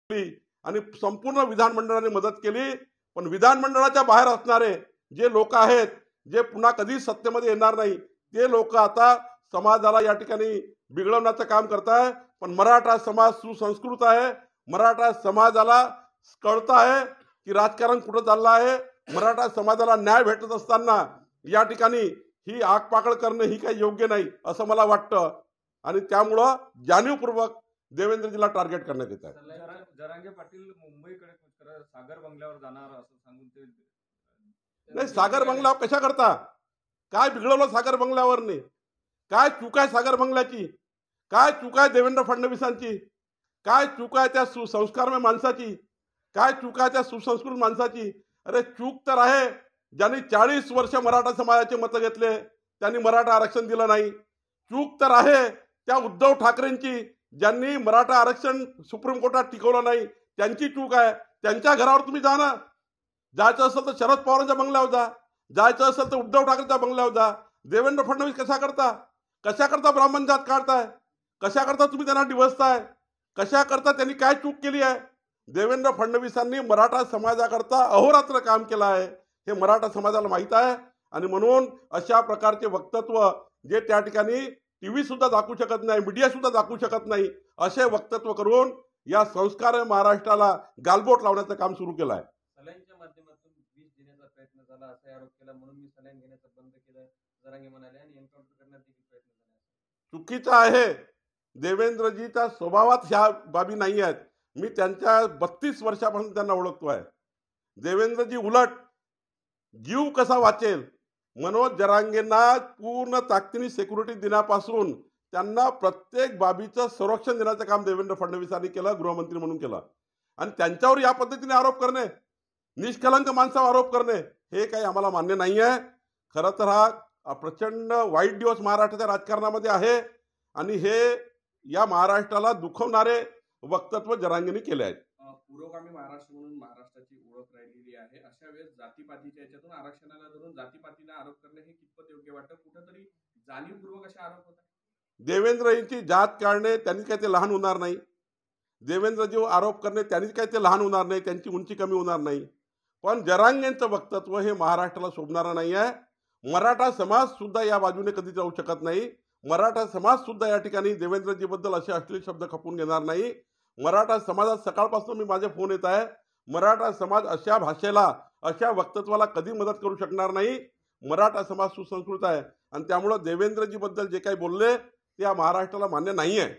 आणि संपूर्ण विधानमंडळाने मदत केली। पण विधानमंडळाच्या बाहेर असणारे जे लोक आहेत, जे पुन्हा कधी सत्तेमध्ये येणार नाही, ते लोक आता समाजाला या ठिकाणी बिघडवण्याचं काम करताय। पण मराठा समाज सुसंस्कृत आहे। मराठा समाजाला कळतं आहे की राजकारण कुठं चाललं आहे। मराठा समाजाला न्याय भेटत असताना या ठिकाणी ही आगपाकड करणं ही काही योग्य नाही असं मला वाटतं। आणि त्यामुळं जाणीवपूर्वक देवेंद्रजीला टार्गेट करण्यात येत आहे। जरांगे पाटील मुंबईकडे सागर बंगल्यावर जाणार असं सांगून ते नाही, सागर बंगल्यावर कशा करता? काय बिघडवलं सागर बंगल्यावरने? काय चूक आहे सागर बंगल्याची? काय चूक आहे देवेंद्र फडणवीसांची? काय चूक आहे त्या सुसंस्कारमय माणसाची? काय चूक आहे त्या सुसंस्कृत माणसाची? अरे चूक तर आहे ज्यांनी 40 वर्ष मराठा समाजाचे मत घेतले, त्यांनी मराठा आरक्षण दिलं नाही। चूक तर आहे त्या उद्धव ठाकरेंची, ज्यांनी मराठा आरक्षण सुप्रीम कोर्टात टिकवलं नाही, त्यांची चूक आहे। त्यांच्या घरावर तुम्ही जा ना। जायचं असेल तर शरद पवारांच्या बंगल्यावर जा, जायचं असेल तर उद्धव ठाकरेंच्या बंगल्यावर जा। देवेंद्र फडणवीस कशा करता ब्राह्मण जात काढताय? कशा करता तुम्ही त्यांना डिवचताय? कशा करता त्यांनी काय चूक केली आहे? देवेंद्र फडणवीसांनी मराठा समाजाकरता अहोरात्र काम केलं आहे, हे मराठा समाजाला माहीत आहे। आणि म्हणून अशा प्रकारचे वक्तव्य जे त्या ठिकाणी टीव्ही सुद्धा दाखवू शकत नाही, मीडिया सुद्धा दाखवू शकत नाही, असे वक्तव्य करून या संस्कार महाराष्ट्राला गालबोट लावण्याचं काम सुरू केलं आहे। सलाईनच्या माध्यमातून विष देण्याचा प्रयत्न झाला असा आरोप केला, म्हणून मी सलाईन घेण्याचं बंद केलं जरांगे म्हणाले, आणि एन्काउंटर करण्यात देखील प्रयत्न झाला। चुकीचं आहे। देवेंद्रजीच्या स्वभावात ह्या बाबी नाही आहेत। मी त्यांच्या 32 वर्षापासून त्यांना ओळखतो आहे। देवेंद्रजी उलट जीव कसा वाचेल, मनोज जरांगेंना पूर्ण ताकदीने सिक्युरिटी देण्यापासून त्यांना प्रत्येक बाबीचं संरक्षण देण्याचं काम देवेंद्र फडणवीसांनी केलं, गृहमंत्री म्हणून केलं। आणि त्यांच्यावर या पद्धतीने आरोप करणे, निष्कलंक माणसावर आरोप करणे, हे काही आम्हाला मान्य नाही आहे। खरं तर हा प्रचंड वाईट दिवस महाराष्ट्राच्या राजकारणामध्ये आहे आणि हे या महाराष्ट्राला दुखवणारे वक्तव्य जरांगेंनी केले आहेत। पुरोगामी महाराष्ट्र म्हणून महाराष्ट्राची ओळख राहिलेली आहे, अशा वेळेस जातीपातीच्या याच्यातून आरक्षणाला धरून जातीपातीला आरोप करणे हे कितपत योग्य वाटतं? कुठेतरी जाणीवपूर्वक असे आरोप होतात। देवेंद्रजींची जात काढणे त्यांनी काही ते लहान होणार नाही। देवेंद्रजी आरोप करणे त्यांनी काही ते लहान होणार नाही, त्यांची उंची कमी होणार नाही। पण जरांगेंचं वक्तव्य हे महाराष्ट्राला शोभणारं नाही आहे। मराठा समाज सुद्धा या बाजूने कधी जाऊ शकत नाही। मराठा समाज सुद्धा या ठिकाणी देवेंद्रजीबद्दल असे अश्लील शब्द खपून घेणार नाही। मराठा समाजात सकाळपासून मी माझे फोन येत आहे, मराठा समाज अशा भाषेला, अशा वक्तव्याला कधी मदत करू शकणार नाही। मराठा समाज सुसंस्कृत आहे आणि त्यामुळे देवेंद्रजीबद्दल जे काही बोलले ते या महाराष्ट्राला मान्य नाही आहे।